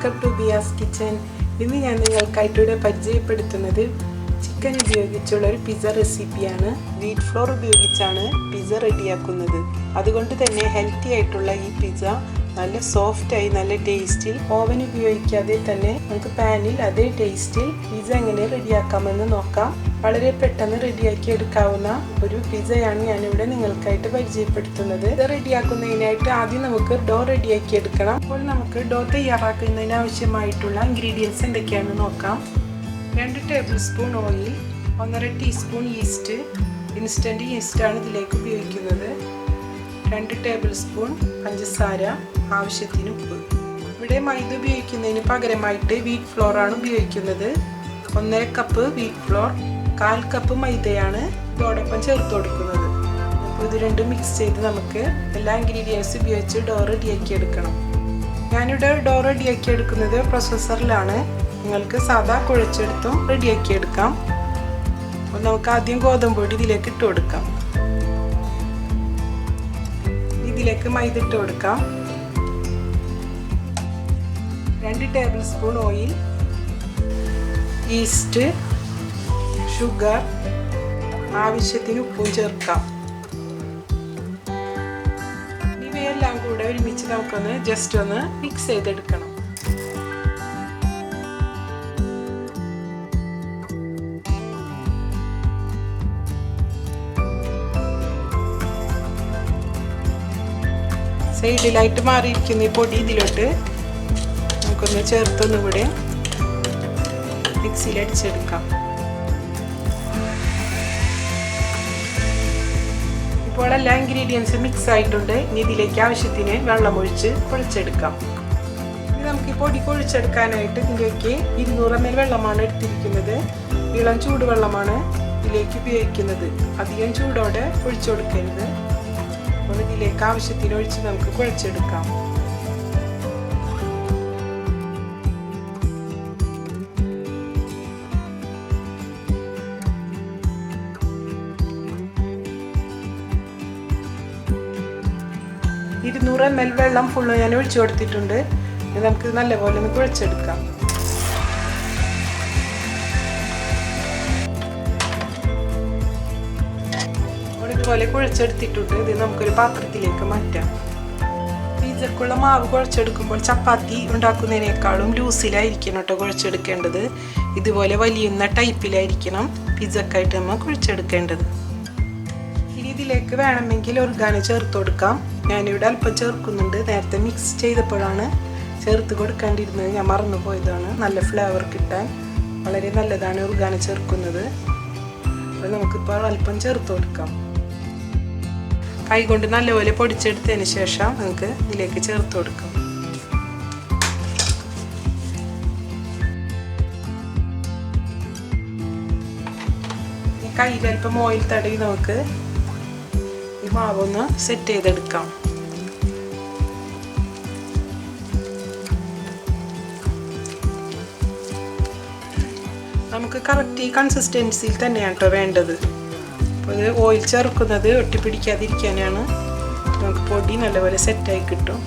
Welcome to Beas kitchen. ഇന്ന് ഞാൻ നിങ്ങൾക്കായിട്ട് പരിചയപ്പെടുത്തുന്നത് ചിക്കൻ ഉപയോഗിച്ചുള്ള ഒരു പിസ്സ റെസിപ്പിയാണ്. വീറ്റ് ഫ്ലോർ ഉപയോഗിച്ചാണ് പിസ്സ റെഡിയാക്കുന്നത്. അതുകൊണ്ട് തന്നെ ഹെൽത്തി ആയിട്ടുള്ള ഈ പിസ്സ നല്ല സോഫ്റ്റായി നല്ല ടേസ്റ്റിൽ ഓവൻ ഉപയോഗിക്കാതെ തന്നെ നമുക്ക് പാനിൽ അതേ ടേസ്റ്റിൽ പിസ്സ എങ്ങനെ റെഡിയാക്കാമെന്ന് നോക്കാം. വളരെ പെട്ടെന്ന് റെഡിയാക്കി എടുക്കാവുന്ന ഒരു പിസ്സയാണ് ഞാനിവിടെ നിങ്ങൾക്കായിട്ട് പരിചയപ്പെടുത്തുന്നത്. ഇത് റെഡിയാക്കുന്നതിനായിട്ട് ആദ്യം നമുക്ക് ഡോ റെഡിയാക്കി എടുക്കണം. അപ്പോൾ നമുക്ക് ഡോ തയ്യാറാക്കുന്നതിന് ആവശ്യമായിട്ടുള്ള ഇൻഗ്രീഡിയൻസ് എന്തൊക്കെയാണെന്ന് നോക്കാം. 2 tablespoon oil, 1.5 teaspoon yeast, instant ഈസ്റ്റാണ് ഇതിലേക്ക് ഉപയോഗിക്കുന്നത്. 2 ടേബിൾ സ്പൂൺ പഞ്ചസാര, ആവശ്യത്തിന് ഉപ്പ്. ഇവിടെ മൈദ ഉപയോഗിക്കുന്നതിന് പകരമായിട്ട് വീറ്റ് ഫ്ലോർ ആണ് ഉപയോഗിക്കുന്നത്. 1.5 കപ്പ് വീറ്റ് ഫ്ലോർ, 1/4 കപ്പ് മൈദയാണ് ഇതോടൊപ്പം ചേർത്ത് കൊടുക്കുന്നത്. അപ്പോൾ ഇത് രണ്ടും മിക്സ് ചെയ്ത് നമുക്ക് എല്ലാ ഇൻഗ്രീഡിയൻസ് ഉപയോഗിച്ച് ഡോ റെഡിയാക്കി എടുക്കണം. ഞാനിവിടെ ഡോ റെഡിയാക്കി എടുക്കുന്നത് പ്രോസസ്സറിലാണ്. നിങ്ങൾക്ക് സാധാ കുഴച്ചെടുത്തും റെഡിയാക്കി എടുക്കാം. അപ്പോൾ നമുക്ക് ആദ്യം ഗോതമ്പ് പൊടി ഇതിലേക്ക് ഇട്ട് കൊടുക്കാം. ഇതിലേക്ക് മൈദ ഇട്ട് കൊടുക്കാം. 2 tablespoon oil, east, sugar, ആവശ്യത്തിന് ഉപ്പും ചേർക്കാം. ഇവയെല്ലാം കൂടെ ഒരുമിച്ച് നമുക്കൊന്ന് ജസ്റ്റ് ഒന്ന് മിക്സ് ചെയ്തെടുക്കണം. സൈഡിലായിട്ട് മാറിയിരിക്കുന്ന ഈ പൊടി ഇതിലോട്ട് നമുക്കൊന്ന് ചേർത്തൊന്നും കൂടെ മിക്സിയിൽ അടിച്ചെടുക്കാം. ഇപ്പോൾ എല്ലാ ഇൻഗ്രീഡിയൻസും മിക്സ് ആയിട്ടുണ്ട്. ഇനി ഇതിലേക്ക് ആവശ്യത്തിന് വെള്ളം ഒഴിച്ച് കുഴച്ചെടുക്കാം. ഇനി നമുക്ക് ഈ പൊടി കുഴച്ചെടുക്കാനായിട്ട് ഇതിലേക്ക് 200 ml വെള്ളമാണ് എടുത്തിരിക്കുന്നത്. ഇളം ചൂടുവെള്ളമാണ് ഇതിലേക്ക് ഉപയോഗിക്കുന്നത്. അധികം ചൂടോടെ ഒഴിച്ചു കൊടുക്കരുത്. അപ്പോൾ ഇതിലേക്ക് ആവശ്യത്തിന് ഒഴിച്ച് നമുക്ക് കുഴച്ചെടുക്കാം. ഇത് 200 ml വെള്ളം ഫുള്ള് ഞാൻ ഒഴിച്ചു കൊടുത്തിട്ടുണ്ട്. ഇത് നമുക്ക് നല്ലപോലെ ഒന്ന് കുഴച്ചെടുക്കാം. ഇതുപോലെ കുഴച്ചെടുത്തിട്ടുണ്ട്. ഇത് നമുക്കൊരു പാത്രത്തിലേക്ക് മാറ്റാം. പിസ്സക്കുള്ള മാവ് കുഴച്ചെടുക്കുമ്പോൾ ചപ്പാത്തി ഉണ്ടാക്കുന്നതിനേക്കാളും ലൂസിലായിരിക്കണം കേട്ടോ കുഴച്ചെടുക്കേണ്ടത്. ഇതുപോലെ വലിയുന്ന ടൈപ്പിലായിരിക്കണം പിസ്സക്കായിട്ട് നമ്മൾ കുഴച്ചെടുക്കേണ്ടത്. ഇനി ഇതിലേക്ക് വേണമെങ്കിൽ ഒർഗാനോ ചേർത്ത് കൊടുക്കാം. ഞാനിവിടെ അല്പം ചേർക്കുന്നുണ്ട്. നേരത്തെ മിക്സ് ചെയ്തപ്പോഴാണ് ചേർത്ത് കൊടുക്കേണ്ടിയിരുന്നത്, ഞാൻ മറന്നു പോയതാണ്. നല്ല ഫ്ലേവർ കിട്ടാൻ വളരെ നല്ലതാണ് ഒർഗാനോ ചേർക്കുന്നത്. അപ്പോൾ നമുക്കിപ്പോൾ അല്പം ചേർത്ത് കൊടുക്കാം. കൈകൊണ്ട് നല്ലപോലെ പൊടിച്ചെടുത്തതിന് ശേഷം നമുക്ക് ഇതിലേക്ക് ചേർത്ത് കൊടുക്കാം. ഈ കയ്യിൽ അല്പം ഓയിൽ തടവി നമുക്ക് ഈ മാവൊന്ന് സെറ്റ് ചെയ്തെടുക്കാം. നമുക്ക് കറക്റ്റ് ഈ കൺസിസ്റ്റൻസിയിൽ തന്നെയാണ് കേട്ടോ വേണ്ടത്. അപ്പോൾ ഇത് ഓയിൽ ചേർക്കുന്നത് ഒട്ടിപ്പിടിക്കാതിരിക്കാനാണ്. നമുക്ക് പൊടി നല്ലപോലെ സെറ്റായി കിട്ടും.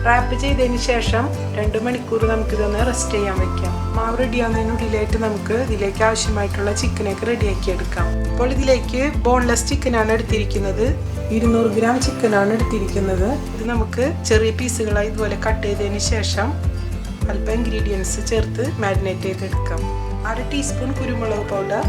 റാപ്പ് ചെയ്തതിന് ശേഷം 2 മണിക്കൂർ നമുക്കിതൊന്ന് റെസ്റ്റ് ചെയ്യാൻ വയ്ക്കാം. മാവ് റെഡിയാവുന്നതിനുള്ളിലായിട്ട് നമുക്ക് ഇതിലേക്ക് ആവശ്യമായിട്ടുള്ള ചിക്കനൊക്കെ റെഡിയാക്കി എടുക്കാം. അപ്പോൾ ഇതിലേക്ക് ബോൺലെസ് ചിക്കനാണ് എടുത്തിരിക്കുന്നത്. 200 ഗ്രാം ചിക്കനാണ് എടുത്തിരിക്കുന്നത്. ഇത് നമുക്ക് ചെറിയ പീസുകളായി ഇതുപോലെ കട്ട് ചെയ്തതിന് ശേഷം അല്പം ഇൻഗ്രീഡിയൻസ് ചേർത്ത് മാരിനേറ്റ് ചെയ്തെടുക്കാം. 1/2 ടീസ്പൂൺ കുരുമുളക് പൗഡർ,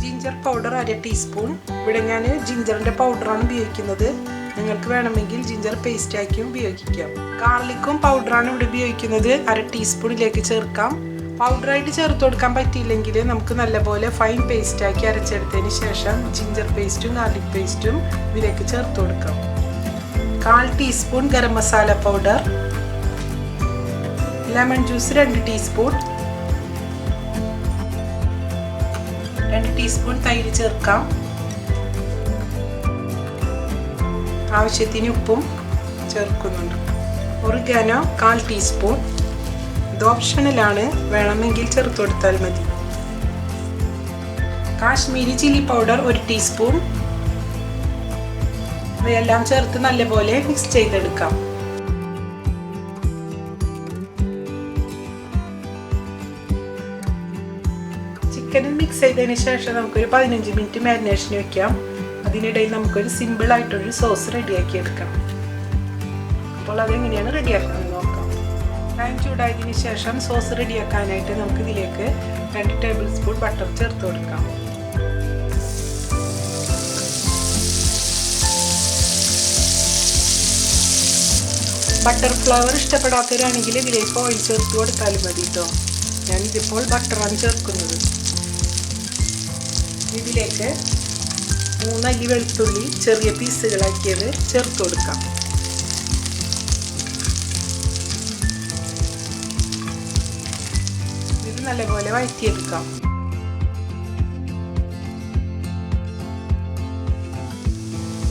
ജിഞ്ചർ പൗഡർ 1/2 ടീസ്പൂൺ. ഇവിടെ ഞാൻ ജിഞ്ചറിൻ്റെ പൗഡറാണ് ഉപയോഗിക്കുന്നത്. നിങ്ങൾക്ക് വേണമെങ്കിൽ ജിഞ്ചർ പേസ്റ്റ് ആക്കിയും ഉപയോഗിക്കാം. ഗാർലിക്കും പൗഡറാണ് ഇവിടെ ഉപയോഗിക്കുന്നത്. 1/2 ടീസ്പൂണിലേക്ക് ചേർക്കാം. പൗഡറായിട്ട് ചേർത്ത് കൊടുക്കാൻ പറ്റിയില്ലെങ്കിൽ നമുക്ക് നല്ലപോലെ ഫൈൻ പേസ്റ്റ് ആക്കി അരച്ചെടുത്തതിന് ശേഷം ജിഞ്ചർ പേസ്റ്റും ഗാർലിക് പേസ്റ്റും ഇതിലേക്ക് ചേർത്ത് കൊടുക്കാം. 1/4 teaspoon garam masala powder, lemon juice 2 teaspoon, 2 teaspoon തൈര് ചേർക്കാം. ആവശ്യത്തിന് ഉപ്പും ചേർക്കുന്നുണ്ട്. Oregano 1/4 teaspoon. ഇത് ഓപ്ഷണലാണ്, വേണമെങ്കിൽ ചേർത്ത് കൊടുത്താൽ മതി. കാശ്മീരി ചില്ലി പൗഡർ 1 ടീസ്പൂൺ, ഇവയെല്ലാം ചേർത്ത് നല്ലപോലെ മിക്സ് ചെയ്തെടുക്കാം. ചിക്കൻ മിക്സ് ചെയ്തതിന് ശേഷം നമുക്കൊരു 15 മിനിറ്റ് മാരിനേഷന് വെക്കാം. അതിനിടയിൽ നമുക്കൊരു സിമ്പിൾ ആയിട്ടൊരു സോസ് റെഡിയാക്കി എടുക്കാം. അപ്പോൾ അതെങ്ങനെയാണ് റെഡിയാക്കുന്നത് നോക്കാം. പാൻ ചൂടായതിനു ശേഷം സോസ് റെഡിയാക്കാനായിട്ട് നമുക്ക് ഇതിലേക്ക് 2 ടേബിൾ സ്പൂൺ ബട്ടർ ചേർത്ത് കൊടുക്കാം. ബട്ടർ ഫ്ലേവർ ഇഷ്ടപ്പെടാത്തവരാണെങ്കിൽ ഇതിലേക്ക് ഓയിൽ ചേർത്ത് കൊടുത്താലും മതി കേട്ടോ. ഞാനിതിപ്പോൾ ബട്ടറാണ് ചേർക്കുന്നത്. ഇതിലേക്ക് 3 അല്ലി വെളുത്തുള്ളി ചെറിയ പീസുകളാക്കിയത് ചേർത്ത് കൊടുക്കാം. ഇത് നല്ലപോലെ വഴറ്റിയെടുക്കാം.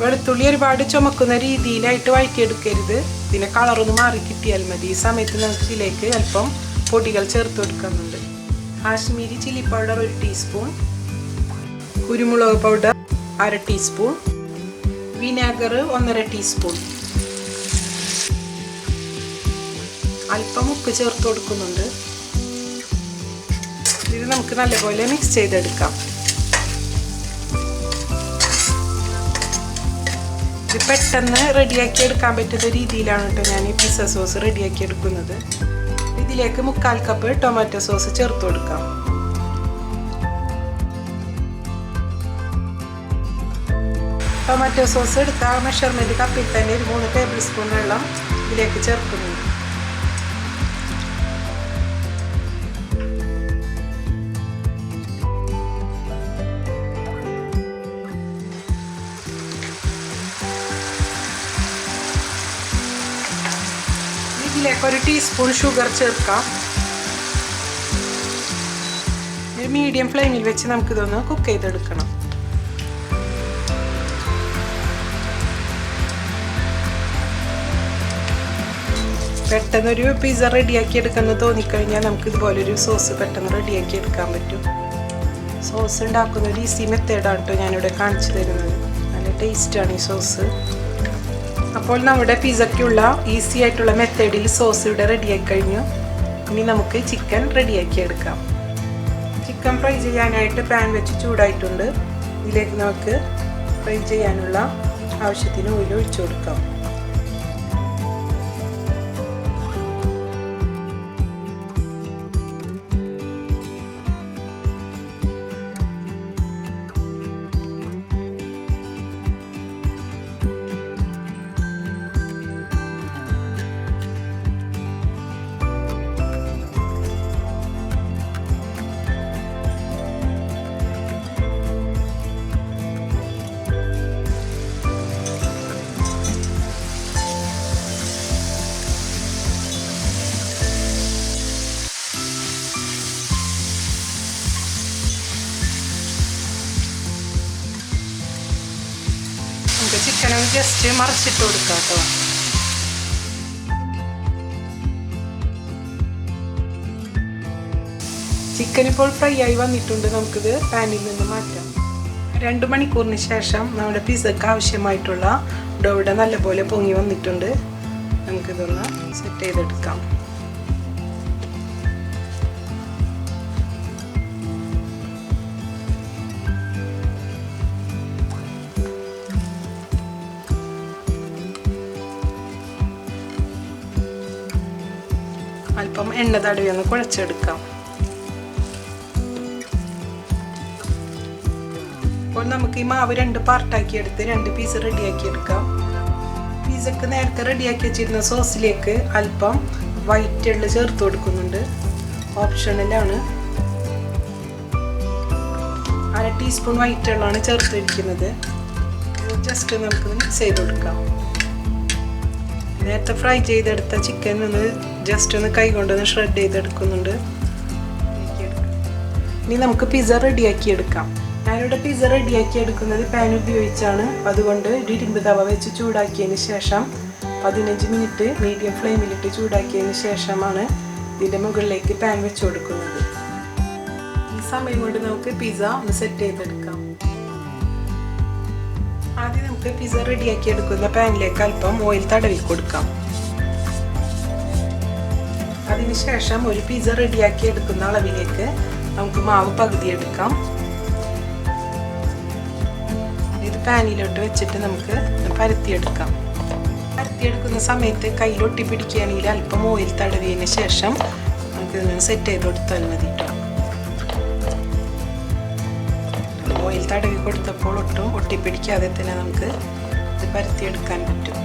വെളുത്തുള്ളി ഒരുപാട് ചുമക്കുന്ന രീതിയിലായിട്ട് വഴറ്റിയെടുക്കരുത്. ഇതിൻ്റെ കളറൊന്ന് മാറി കിട്ടിയാൽ മതി. ഈ സമയത്ത് നമുക്ക് ഇതിലേക്ക് അല്പം പൊടികൾ ചേർത്ത് കൊടുക്കുന്നുണ്ട്. കാശ്മീരി ചില്ലി പൗഡർ 1 ടീസ്പൂൺ, കുരുമുളക് പൗഡർ 1/2 ടീസ്പൂൺ, വിനാഗർ 1/2 ടീസ്പൂൺ, അല്പം ഉപ്പ് ചേർത്ത് കൊടുക്കുന്നുണ്ട്. ഇത് നമുക്ക് നല്ലപോലെ മിക്സ് ചെയ്തെടുക്കാം. ഇത് പെട്ടെന്ന് റെഡിയാക്കി എടുക്കാൻ പറ്റുന്ന രീതിയിലാണ് കേട്ടോ ഞാൻ ഈ പിസ്സ സോസ് റെഡിയാക്കി എടുക്കുന്നത്. ഇതിലേക്ക് 1/4 കപ്പ് ടൊമാറ്റോ സോസ് ചേർത്ത് കൊടുക്കാം. ടൊമാറ്റോ സോസ് എടുത്ത മെഷർമെൻറ്റ് കപ്പിൽ തന്നെ 3 ടേബിൾ സ്പൂൺ വെള്ളം ഇതിലേക്ക് ചേർക്കുന്നുണ്ട്. ഇതിലേക്ക് 1 ടീസ്പൂൺ ഷുഗർ ചേർക്കാം. ഒരു മീഡിയം ഫ്ലെയിമിൽ വെച്ച് നമുക്കിതൊന്ന് കുക്ക് ചെയ്തെടുക്കണം. പെട്ടെന്നൊരു പിസ്സ റെഡിയാക്കി എടുക്കുന്നത് തോന്നിക്കഴിഞ്ഞാൽ നമുക്ക് ഇതുപോലൊരു സോസ് പെട്ടെന്ന് റെഡിയാക്കി എടുക്കാൻ പറ്റും. സോസ് ഉണ്ടാക്കുന്ന ഒരു ഈസി മെത്തേഡാണ് കേട്ടോ ഞാനിവിടെ കാണിച്ചു തരുന്നത്. നല്ല ടേസ്റ്റാണ് ഈ സോസ്. അപ്പോൾ നമ്മുടെ പിസ്സയ്ക്കുള്ള ഈസി ആയിട്ടുള്ള മെത്തേഡിൽ സോസ് ഇവിടെ റെഡിയാക്കി കഴിഞ്ഞു. ഇനി നമുക്ക് ചിക്കൻ റെഡിയാക്കി എടുക്കാം. ചിക്കൻ ഫ്രൈ ചെയ്യാനായിട്ട് പാൻ വെച്ച് ചൂടായിട്ടുണ്ട്. ഇതിലേക്ക് നമുക്ക് ഫ്രൈ ചെയ്യാനുള്ള ആവശ്യത്തിന് ഓയിൽ ഒഴിച്ചു കൊടുക്കാം. ചിക്കൻ ജസ്റ്റ് മറിച്ചിട്ട് കൊടുക്കാം കേട്ടോ. ചിക്കൻ ഇപ്പോൾ ഫ്രൈ ആയി വന്നിട്ടുണ്ട്. നമുക്കിത് പാനിൽ നിന്ന് മാറ്റാം. 2 മണിക്കൂറിന് ശേഷം നമ്മുടെ പിസ്സക്ക് ആവശ്യമായിട്ടുള്ള ഡോ ഇവിടെ നല്ലപോലെ പൊങ്ങി വന്നിട്ടുണ്ട്. നമുക്കിതൊന്ന് സെറ്റ് ചെയ്തെടുക്കാം. അല്പം എണ്ണ തടവി ഒന്ന് കുഴച്ചെടുക്കാം. അപ്പോൾ നമുക്ക് ഈ മാവ് 2 പാർട്ടാക്കി എടുത്ത് 2 പീസ് റെഡിയാക്കി എടുക്കാം. പിസ്സക്ക് നേരത്തെ റെഡിയാക്കി വെച്ചിരുന്ന സോസിലേക്ക് അല്പം വൈറ്റ് എള്ള് ചേർത്ത് കൊടുക്കുന്നുണ്ട്. ഓപ്ഷണലാണ്. 1/2 ടീസ്പൂൺ വൈറ്റ് എള്ളാണ് ചേർത്തിരിക്കുന്നത്. ജസ്റ്റ് നമുക്ക് മിക്സ് ചെയ്ത് കൊടുക്കാം. നേരത്തെ ഫ്രൈ ചെയ്തെടുത്ത ചിക്കൻ ഒന്ന് ജസ്റ്റ് ഒന്ന് കൈ കൊണ്ടൊന്ന് ഷ്രെഡ് ചെയ്തെടുക്കുന്നുണ്ട്. ഇനി നമുക്ക് പിസ്സ റെഡിയാക്കി എടുക്കാം. ഞാനിവിടെ പിസ്സ റെഡിയാക്കി എടുക്കുന്നത് പാൻ ഉപയോഗിച്ചാണ്. അതുകൊണ്ട് ഇരുമ്പ് തവ വെച്ച് ചൂടാക്കിയതിന് ശേഷം 15 മിനിറ്റ് മീഡിയം ഫ്ലെയിമിലിട്ട് ചൂടാക്കിയതിന് ശേഷമാണ് ഇതിൻ്റെ മുകളിലേക്ക് പാൻ വെച്ച് കൊടുക്കുന്നത്. ഈ സമയം കൊണ്ട് നമുക്ക് പിസ്സ ഒന്ന് സെറ്റ് ചെയ്തെടുക്കാം. ആദ്യം നമുക്ക് പിസ്സ റെഡിയാക്കി എടുക്കുന്ന പാനിലേക്ക് അല്പം ഓയിൽ തടവി കൊടുക്കാം. അതിനുശേഷം ഒരു പിസ്സ റെഡിയാക്കി എടുക്കുന്ന അളവിലേക്ക് നമുക്ക് മാവ് പകുതി എടുക്കാം. ഇത് പാനിലോട്ട് വെച്ചിട്ട് നമുക്ക് പരത്തിയെടുക്കാം. പരത്തിയെടുക്കുന്ന സമയത്ത് കയ്യിൽ ഒട്ടിപ്പിടിക്കുകയാണെങ്കിൽ അല്പം ഓയിൽ തടവിയതിന് ശേഷം നമുക്ക് ഇതിന് സെറ്റ് ചെയ്ത് കൊടുത്താൽ മതി. ഓയിൽ തടവി കൊടുത്തപ്പോൾ ഒട്ടും ഒട്ടിപ്പിടിക്കാതെ തന്നെ നമുക്ക് ഇത് പരത്തിയെടുക്കാൻ പറ്റും.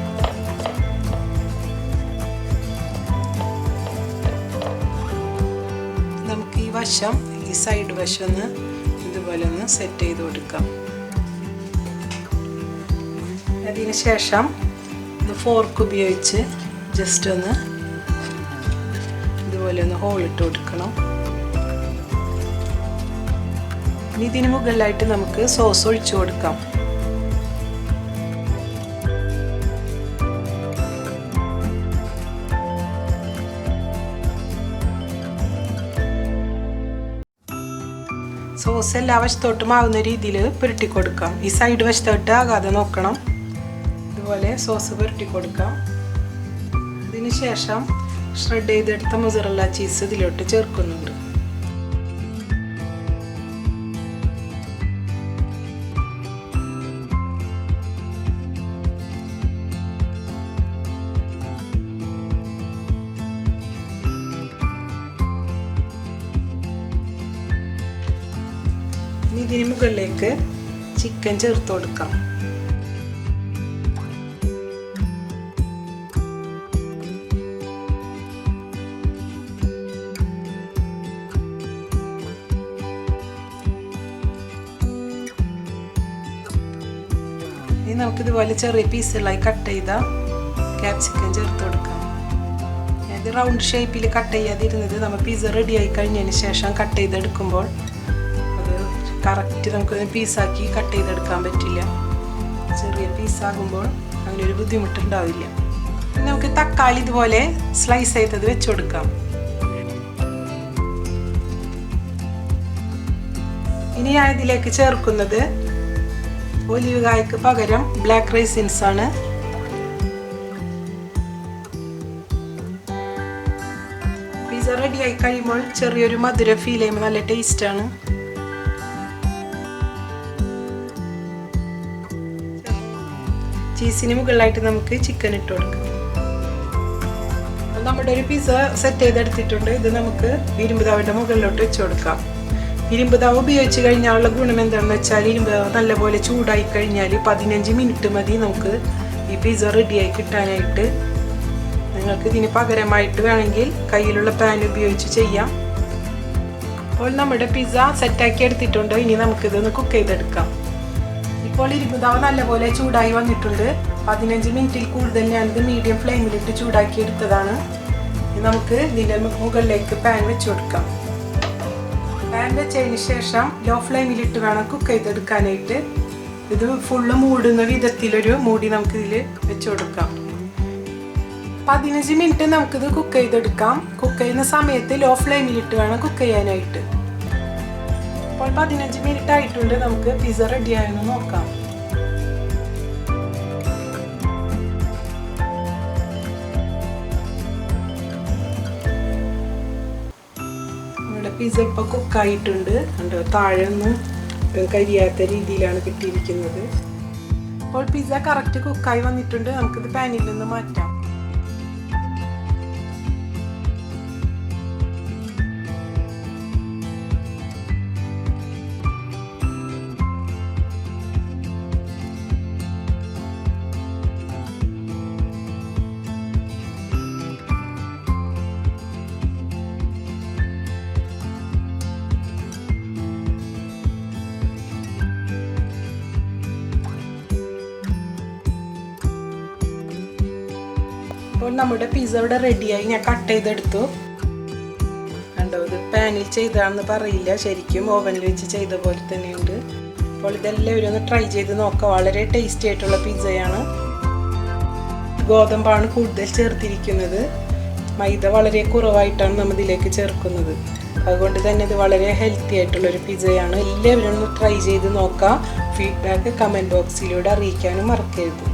നമുക്ക് ഈ വശം, ഈ സൈഡ് വശം ഒന്ന് ഇതുപോലെ ഒന്ന് സെറ്റ് ചെയ്ത് കൊടുക്കാം. അതിന് ശേഷം ഇത് ഫോർക്ക് ഉപയോഗിച്ച് ജസ്റ്റ് ഒന്ന് ഇതുപോലെ ഒന്ന് ഹോളിട്ട് കൊടുക്കണം. ഇതിന് മുകളിലായിട്ട് നമുക്ക് സോസ് ഒഴിച്ചു കൊടുക്കാം. സോസ് എല്ലാ വശത്തോട്ടും ആവുന്ന രീതിയിൽ പുരട്ടി കൊടുക്കാം. ഈ സൈഡ് വശത്തോട്ട് ആകാതെ നോക്കണം. ഇതുപോലെ സോസ് പുരട്ടി കൊടുക്കാം. അതിന് ശേഷം ഷ്രെഡ് ചെയ്തെടുത്ത മൊസറല്ല ചീസ് ഇതിലോട്ട് ചേർക്കുന്നുണ്ട്. ഇതിന് മുകളിലേക്ക് ചിക്കൻ ചേർത്ത് കൊടുക്കാം. ഇനി നമുക്കിതുപോലെ ചെറിയ പീസുകളായി കട്ട് ചെയ്ത ക്യാപ്സിക്കം ചേർത്ത് കൊടുക്കാം. ഇത് റൗണ്ട് ഷേപ്പിൽ കട്ട് ചെയ്യാതിരുന്നത് നമ്മൾ പിസ്സ റെഡി ആയി കഴിഞ്ഞതിന് ശേഷം കട്ട് ചെയ്തെടുക്കുമ്പോൾ കറക്റ്റ് നമുക്കൊന്ന് പീസാക്കി കട്ട് ചെയ്തെടുക്കാൻ പറ്റില്ല. ചെറിയ പീസാകുമ്പോൾ അങ്ങനെ ഒരു ബുദ്ധിമുട്ടുണ്ടാവില്ല. നമുക്ക് തക്കാളി ഇതുപോലെ സ്ലൈസ് ചെയ്തത് വെച്ച് കൊടുക്കാം. ഇനി ഞാൻ ഇതിലേക്ക് ചേർക്കുന്നത് ഒലിവ് കായ്ക്ക് പകരം ബ്ലാക്ക് റൈസിൻസ് ആണ്. പിസ്സ റെഡി ആയി കഴിയുമ്പോൾ ചെറിയൊരു മധുരം ഫീൽ ചെയ്യുമ്പോൾ നല്ല ടേസ്റ്റാണ്. ചീസിന് മുകളിലായിട്ട് നമുക്ക് ചിക്കൻ ഇട്ട് കൊടുക്കാം. നമ്മുടെ ഒരു പിസ്സ സെറ്റ് ചെയ്തെടുത്തിട്ടുണ്ട്. ഇത് നമുക്ക് ഇരുമ്പ് തവയുടെ മുകളിലോട്ട് വെച്ച് കൊടുക്കാം. ഇരുമ്പ് തവ ഉപയോഗിച്ച് കഴിഞ്ഞാലുള്ള ഗുണം എന്താണെന്ന് വെച്ചാൽ ഇരുമ്പ് തവ നല്ലപോലെ ചൂടായി കഴിഞ്ഞാൽ 15 മിനിറ്റ് മതി നമുക്ക് ഈ പിസ്സ റെഡിയായി കിട്ടാനായിട്ട്. നിങ്ങൾക്ക് ഇതിന് പകരമായിട്ട് വേണമെങ്കിൽ കയ്യിലുള്ള പാൻ ഉപയോഗിച്ച് ചെയ്യാം. അപ്പോൾ നമ്മുടെ പിസ്സ സെറ്റാക്കി എടുത്തിട്ടുണ്ട്. ഇനി നമുക്കിതൊന്ന് കുക്ക് ചെയ്തെടുക്കാം. ഇപ്പോൾ ഇരുമ്പ് തവ നല്ലപോലെ ചൂടായി വന്നിട്ടുണ്ട്. 15 മിനിറ്റിൽ കൂടുതൽ ഞാനിത് മീഡിയം ഫ്ലെയിമിലിട്ട് ചൂടാക്കി എടുത്തതാണ്. നമുക്ക് ഇതിൻ്റെ മുകളിലേക്ക് പാൻ വെച്ച് കൊടുക്കാം. പാൻ വെച്ചതിന് ശേഷം ലോ ഫ്ലെയിമിലിട്ട് വേണം കുക്ക് ചെയ്തെടുക്കാനായിട്ട്. ഇത് ഫുള്ള് മൂടുന്ന വിധത്തിലൊരു മൂടി നമുക്കിതിൽ വെച്ച് കൊടുക്കാം. 15 മിനിറ്റ് നമുക്കിത് കുക്ക് ചെയ്തെടുക്കാം. കുക്ക് ചെയ്യുന്ന സമയത്ത് ലോ ഫ്ലെയിമിലിട്ട് വേണം കുക്ക് ചെയ്യാനായിട്ട്. അപ്പോൾ 15 മിനിറ്റ് ആയിട്ടുണ്ട്. നമുക്ക് പിസ്സ റെഡി ആയെന്ന് നോക്കാം. നമ്മുടെ പിസ്സ ഇപ്പോൾ കുക്കായിട്ടുണ്ട്. കണ്ടോ, താഴെ ഒന്നും കരിയാത്ത രീതിയിലാണ് കിട്ടിയിരിക്കുന്നത്. അപ്പോൾ പിസ്സ കറക്റ്റ് കുക്കായി വന്നിട്ടുണ്ട്. നമുക്കിത് പാനിൽ നിന്ന് മാറ്റാം. അപ്പോൾ നമ്മുടെ പിസ്സ ഇവിടെ റെഡിയായി. ഞാൻ കട്ട് ചെയ്തെടുത്തു. കണ്ടോ, ഇത് പാനിൽ ചെയ്താണെന്ന് പറയില്ല, ശരിക്കും ഓവനിൽ വെച്ച് ചെയ്ത പോലെ തന്നെയുണ്ട്. അപ്പോൾ ഇതെല്ലാവരും ഒന്ന് ട്രൈ ചെയ്ത് നോക്കാം. വളരെ ടേസ്റ്റി ആയിട്ടുള്ള പിസ്സയാണ്. ഗോതമ്പാണ് കൂടുതൽ ചേർത്തിരിക്കുന്നത്. മൈദ വളരെ കുറവായിട്ടാണ് നമ്മൾ ഇതിലേക്ക് ചേർക്കുന്നത്. അതുകൊണ്ട് തന്നെ ഇത് വളരെ ഹെൽത്തി ആയിട്ടുള്ളൊരു പിസ്സയാണ്. എല്ലാവരും ഒന്ന് ട്രൈ ചെയ്ത് നോക്കാം. ഫീഡ്ബാക്ക് കമൻറ്റ് ബോക്സിലൂടെ അറിയിക്കാനും മറക്കരുത്.